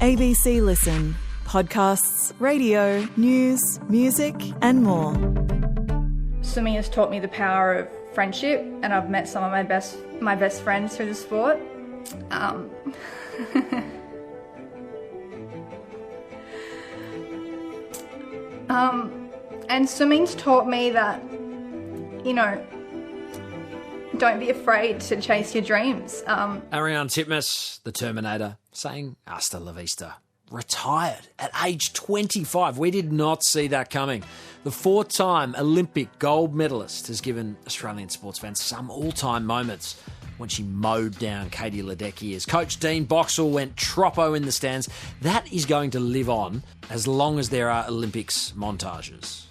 ABC Listen. Podcasts, radio, news, music and more. Swimming has taught me the power of friendship, and I've met some of my best friends through the sport. And swimming's taught me that, don't be afraid to chase your dreams. Ariarne Titmus, the Terminator, saying hasta la vista. Retired at age 25. We did not see that coming. The four-time Olympic gold medalist has given Australian sports fans some all-time moments when she mowed down Katie Ledecky as Coach Dean Boxall went troppo in the stands. That is going to live on as long as there are Olympics montages.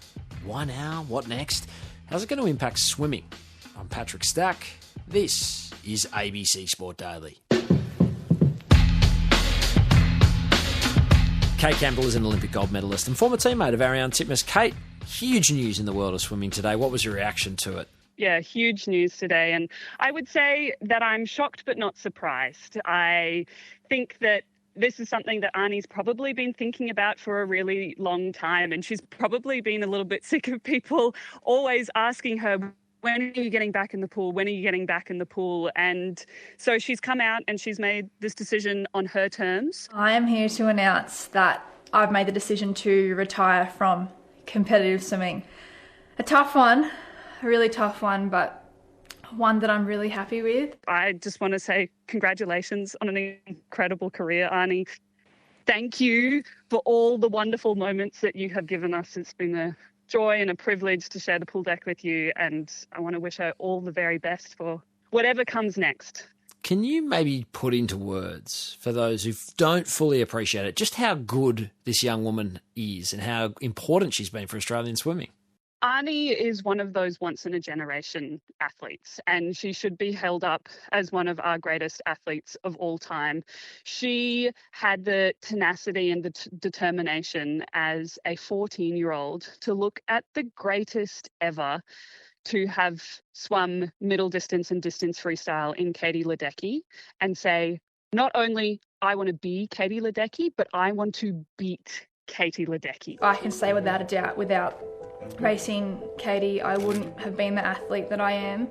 Why now? What next? How's it going to impact swimming? I'm Patrick Stack. This is ABC Sport Daily. Cate Campbell is an Olympic gold medalist and former teammate of Ariarne Titmus. Kate, huge news in the world of swimming today. What was your reaction to it? Yeah, huge news today. And I would say that I'm shocked but not surprised. I think that this is something that Arnie's probably been thinking about for a really long time. And she's probably been a little bit sick of people always asking her, when are you getting back in the pool? When are you getting back in the pool? And so she's come out and she's made this decision on her terms. I am here to announce that I've made the decision to retire from competitive swimming. A tough one, a really tough one, but one that I'm really happy with. I just want to say congratulations on an incredible career, Arnie. Thank you for all the wonderful moments that you have given us. It's been a joy and a privilege to share the pool deck with you, and I want to wish her all the very best for whatever comes next. Can you maybe put into words, for those who don't fully appreciate it, just how good this young woman is and how important she's been for Australian swimming? Arnie is one of those once-in-a-generation athletes, and she should be held up as one of our greatest athletes of all time. She had the tenacity and the determination as a 14-year-old to look at the greatest ever to have swum middle distance and distance freestyle in Katie Ledecky and say, not only I want to be Katie Ledecky, but I want to beat Katie Ledecky. I can say without a doubt, without racing Katie, I wouldn't have been the athlete that I am.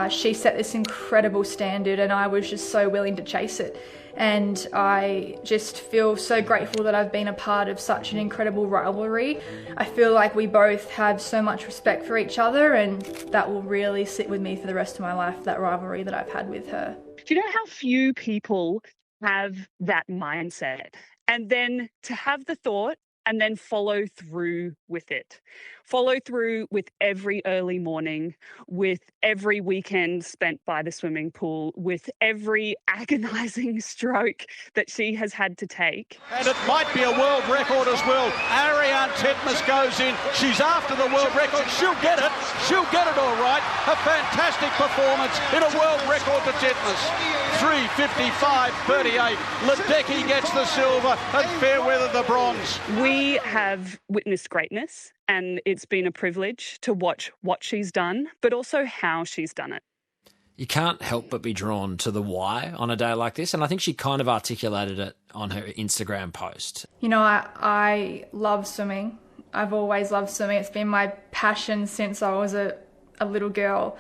She set this incredible standard and I was just so willing to chase it. And I just feel so grateful that I've been a part of such an incredible rivalry. I feel like we both have so much respect for each other, and that will really sit with me for the rest of my life, that rivalry that I've had with her. Do you know how few people have that mindset? And then to have the thought and then follow through with it. Follow through with every early morning, with every weekend spent by the swimming pool, with every agonising stroke that she has had to take. And it might be a world record as well. Ariarne Titmus goes in. She's after the world record. She'll get it. She'll get it all right. A fantastic performance in a world record for Titmus. 3:55.38. Ledecky gets the silver and Fairweather the bronze. We have witnessed greatness, and it's been a privilege to watch what she's done, but also how she's done it. You can't help but be drawn to the why on a day like this, and I think she kind of articulated it on her Instagram post. I love swimming. I've always loved swimming. It's been my passion since I was a little girl,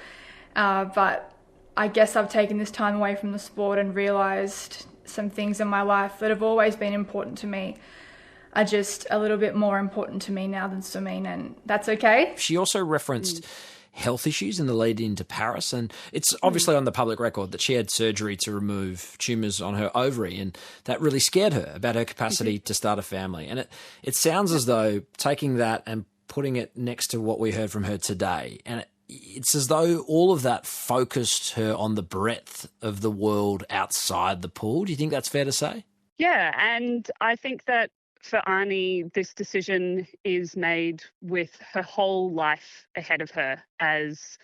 but I guess I've taken this time away from the sport and realised some things in my life that have always been important to me are just a little bit more important to me now than swimming, and that's okay. She also referenced health issues in the lead into Paris, and it's obviously on the public record that she had surgery to remove tumours on her ovary, and that really scared her about her capacity to start a family. And it sounds as though taking that and putting it next to what we heard from her today, and it's as though all of that focused her on the breadth of the world outside the pool. Do you think that's fair to say? Yeah, and I think that for Arnie, this decision is made with her whole life ahead of her as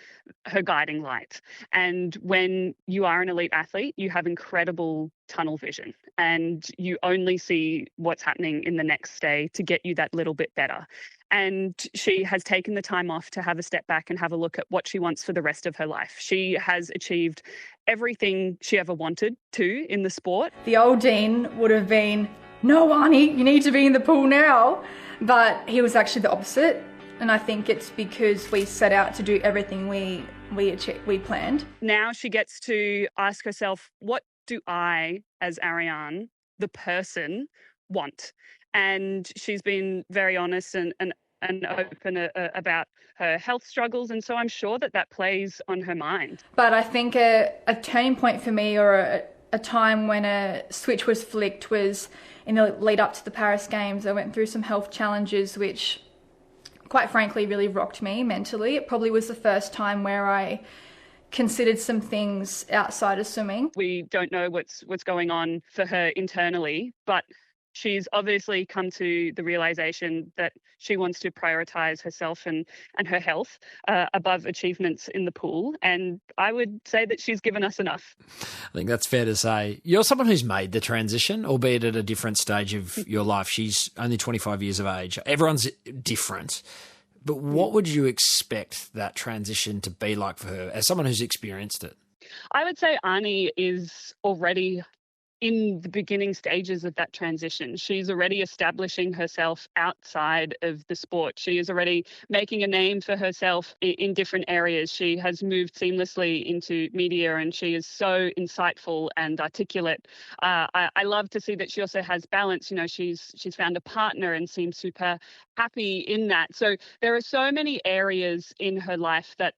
her guiding light. And when you are an elite athlete, you have incredible tunnel vision and you only see what's happening in the next day to get you that little bit better. And she has taken the time off to have a step back and have a look at what she wants for the rest of her life. She has achieved everything she ever wanted to in the sport. The old Dean would have been no, Arnie, you need to be in the pool now. But he was actually the opposite. And I think it's because we set out to do everything we planned. Now she gets to ask herself, what do I, as Ariarne, the person, want? And she's been very honest and open about her health struggles. And so I'm sure that plays on her mind. But I think a turning point for me, or a time when a switch was flicked, was in the lead up to the Paris Games. I went through some health challenges which, quite frankly, really rocked me mentally. It probably was the first time where I considered some things outside of swimming. We don't know what's going on for her internally, but she's obviously come to the realization that she wants to prioritize herself and her health above achievements in the pool. And I would say that she's given us enough. I think that's fair to say. You're someone who's made the transition, albeit at a different stage of your life. She's only 25 years of age. Everyone's different. But what would you expect that transition to be like for her as someone who's experienced it? I would say Arnie is already in the beginning stages of that transition. She's already establishing herself outside of the sport. She is already making a name for herself in different areas. She has moved seamlessly into media, and she is so insightful and articulate. I love to see that she also has balance. You know, she's found a partner and seems super happy in that. So there are so many areas in her life that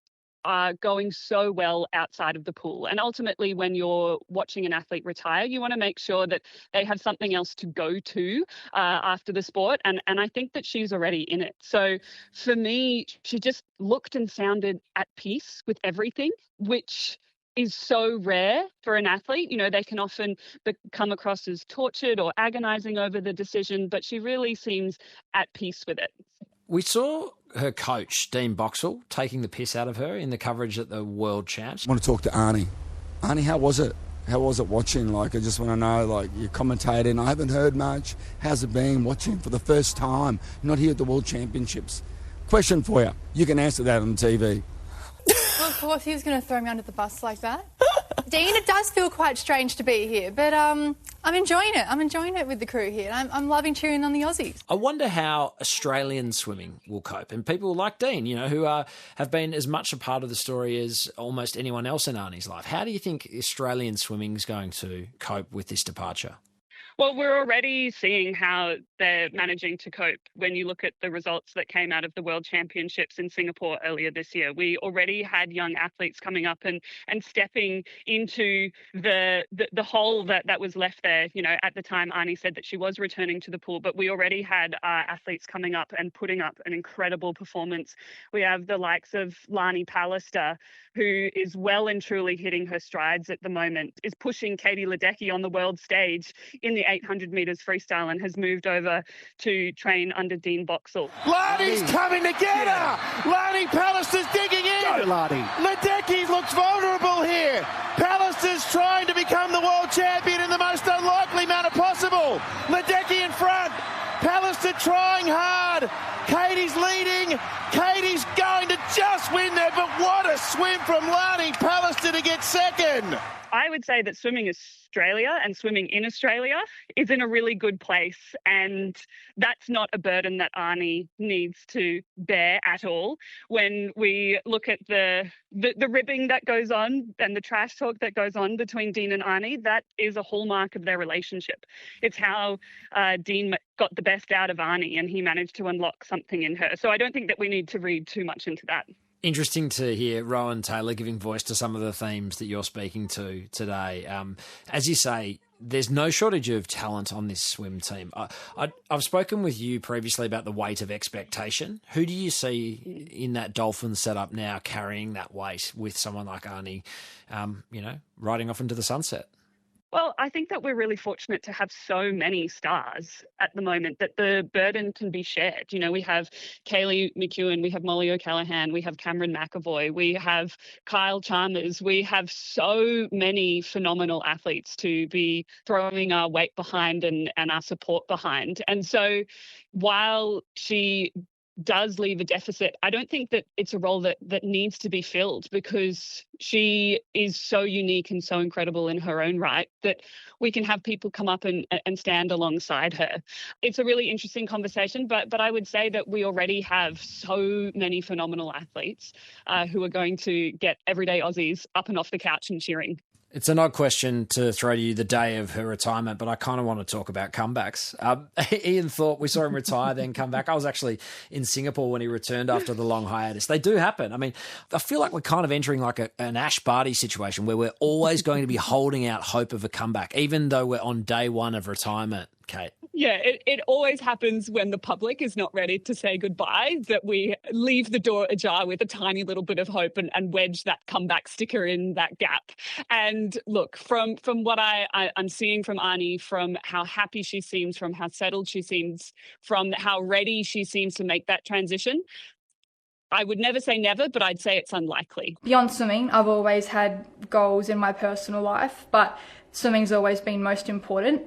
are going so well outside of the pool. And ultimately, when you're watching an athlete retire, you want to make sure that they have something else to go to after the sport. And I think that she's already in it. So for me, she just looked and sounded at peace with everything, which is so rare for an athlete. You know, they can often come across as tortured or agonizing over the decision, but she really seems at peace with it. We saw her coach, Dean Boxall, taking the piss out of her in the coverage at the World Champs. I want to talk to Arnie. Arnie, how was it? How was it watching? Like, I just want to know, like, you're commentating. I haven't heard much. How's it been watching for the first time? Not here at the World Championships. Question for you. You can answer that on TV. Well, of course, he was going to throw me under the bus like that. Dean, it does feel quite strange to be here, but I'm enjoying it. I'm enjoying it with the crew here. I'm loving cheering on the Aussies. I wonder how Australian swimming will cope, and people like Dean, you know, who have been as much a part of the story as almost anyone else in Arnie's life. How do you think Australian swimming is going to cope with this departure? Well, we're already seeing how they're managing to cope when you look at the results that came out of the World Championships in Singapore earlier this year. We already had young athletes coming up and stepping into the hole that was left there. You know, at the time, Arnie said that she was returning to the pool, but we already had athletes coming up and putting up an incredible performance. We have the likes of Lani Pallister, who is well and truly hitting her strides at the moment, is pushing Katie Ledecky on the world stage in the 800 metres freestyle and has moved over to train under Dean Boxall. Lani's coming to get her! Lani Pallister's digging in! Go, Lani! Ledecky looks vulnerable here! Pallister's trying to become the world champion in the most unlikely manner possible! Ledecky in front! Pallister trying hard! Katie's leading! Katie's going to just win there, but what a swim from Lani Pallister to get second! I would say that swimming Australia and swimming in Australia is in a really good place, and that's not a burden that Arnie needs to bear at all. When we look at the ribbing that goes on and the trash talk that goes on between Dean and Arnie, that is a hallmark of their relationship. It's how Dean got the best out of Arnie, and he managed to unlock something in her. So I don't think that we need to read too much into that. Interesting to hear Rowan Taylor giving voice to some of the themes that you're speaking to today. As you say, there's no shortage of talent on this swim team. I've spoken with you previously about the weight of expectation. Who do you see in that Dolphins setup now carrying that weight with someone like Arnie, riding off into the sunset? Well, I think that we're really fortunate to have so many stars at the moment that the burden can be shared. You know, we have Kaylee McEwen, we have Molly O'Callaghan, we have Cameron McAvoy, we have Kyle Chalmers. We have so many phenomenal athletes to be throwing our weight behind and our support behind. And so while she does leave a deficit, I don't think that it's a role that needs to be filled, because she is so unique and so incredible in her own right that we can have people come up and stand alongside her. It's a really interesting conversation, but I would say that we already have so many phenomenal athletes who are going to get everyday Aussies up and off the couch and cheering. It's an odd question to throw to you the day of her retirement, but I kind of want to talk about comebacks. Ian Thorpe, we saw him retire, then come back. I was actually in Singapore when he returned after the long hiatus. They do happen. I mean, I feel like we're kind of entering like an Ash Barty situation where we're always going to be holding out hope of a comeback, even though we're on day one of retirement, Kate. Yeah, it always happens when the public is not ready to say goodbye, that we leave the door ajar with a tiny little bit of hope and wedge that comeback sticker in that gap. And look, from what I'm seeing from Arnie, from how happy she seems, from how settled she seems, from how ready she seems to make that transition, I would never say never, but I'd say it's unlikely. Beyond swimming, I've always had goals in my personal life, but swimming's always been most important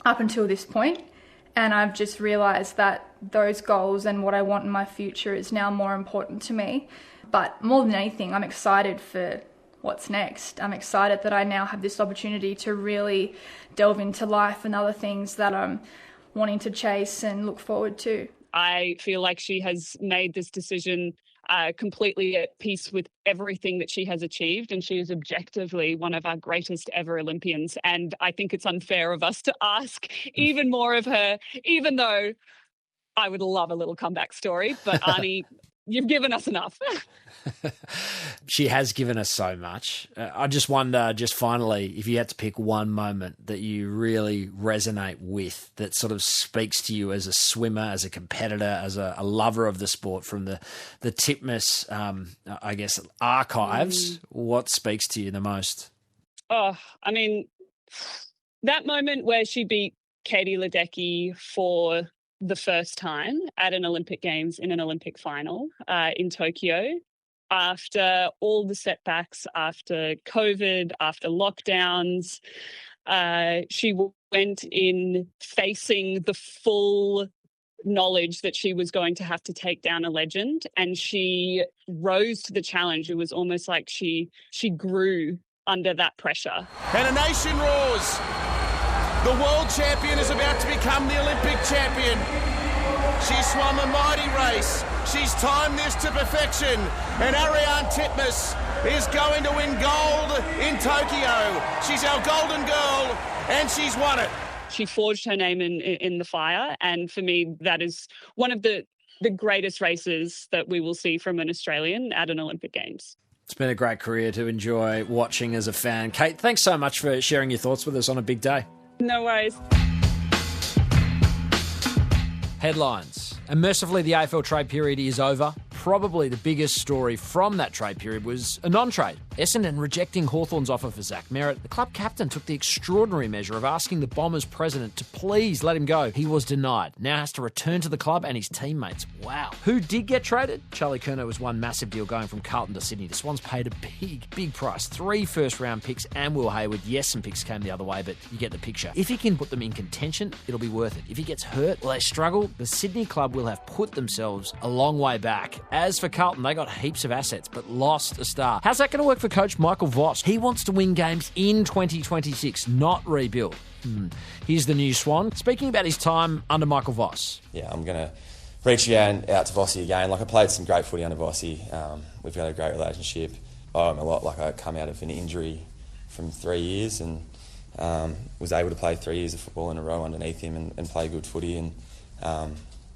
up until this point. And I've just realised that those goals and what I want in my future is now more important to me. But more than anything, I'm excited for what's next. I'm excited that I now have this opportunity to really delve into life and other things that I'm wanting to chase and look forward to. I feel like she has made this decision completely at peace with everything that she has achieved, and she is objectively one of our greatest ever Olympians. And I think it's unfair of us to ask even more of her, even though I would love a little comeback story. But Arnie, you've given us enough. She has given us so much. I just wonder, just finally, if you had to pick one moment that you really resonate with, that sort of speaks to you as a swimmer, as a competitor, as a lover of the sport, from the Titmus, I guess, archives, what speaks to you the most? Oh, I mean, that moment where she beat Katie Ledecky for the first time at an Olympic Games in an Olympic final in Tokyo, after all the setbacks, after COVID, after lockdowns. She went in facing the full knowledge that she was going to have to take down a legend, and she rose to the challenge. It was almost like she grew under that pressure. And a nation roars. The world champion is about to become the Olympic champion. She swum a mighty race. She's timed this to perfection. And Ariarne Titmus is going to win gold in Tokyo. She's our golden girl, and she's won it. She forged her name in the fire. And for me, that is one of the greatest races that we will see from an Australian at an Olympic Games. It's been a great career to enjoy watching as a fan. Kate, thanks so much for sharing your thoughts with us on a big day. No worries. Headlines. And mercifully, the AFL trade period is over. Probably the biggest story from that trade period was a non-trade. Essendon rejecting Hawthorn's offer for Zach Merritt. The club captain took the extraordinary measure of asking the Bombers president to please let him go. He was denied. Now has to return to the club and his teammates. Wow. Who did get traded? Charlie Curnow was one massive deal going from Carlton to Sydney. The Swans paid a big price. 3 first-round picks and Will Hayward. Yes, some picks came the other way, but you get the picture. If he can put them in contention, it'll be worth it. If he gets hurt or they struggle, the Sydney club will have put themselves a long way back. As for Carlton, they got heaps of assets, but lost a star. How's that going to work for coach Michael Voss? He wants to win games in 2026, not rebuild. Here's the new Swan, speaking about his time under Michael Voss. Yeah, I'm going to reach out to Vossy again. I played some great footy under Vossy. We've got a great relationship. I owe him a lot. I come out of an injury from 3 years and was able to play 3 years of football in a row underneath him and play good footy. And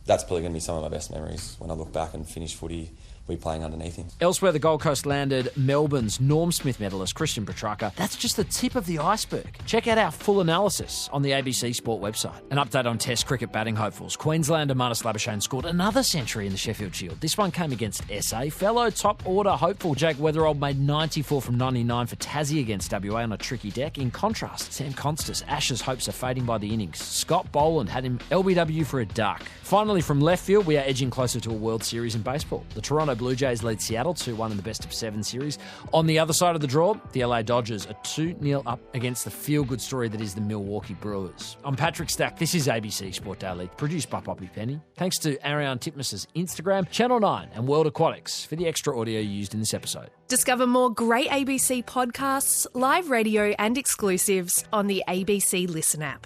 that's probably going to be some of my best memories when I look back and finish footy. We playing underneath him. Elsewhere, the Gold Coast landed Melbourne's Norm Smith medalist Christian Petrarca. That's just the tip of the iceberg. Check out our full analysis on the ABC Sport website. An update on Test cricket batting hopefuls. Queenslander Marnus Labuschagne scored another century in the Sheffield Shield. This one came against SA. Fellow top order hopeful Jake Weatherald made 94 from 99 for Tassie against WA on a tricky deck. In contrast, Sam Constas, Ash's hopes are fading by the innings. Scott Boland had him LBW for a duck. Finally, from left field, we are edging closer to a World Series in baseball. The Toronto Toronto Blue Jays lead Seattle 2-1 in the best-of-7 series. On the other side of the draw, the LA Dodgers are 2-0 up against the feel-good story that is the Milwaukee Brewers. I'm Patrick Stack. This is ABC Sport Daily, produced by Poppy Penny. Thanks to Ariarne Titmus' Instagram, Channel 9 and World Aquatics for the extra audio used in this episode. Discover more great ABC podcasts, live radio and exclusives on the ABC Listen app.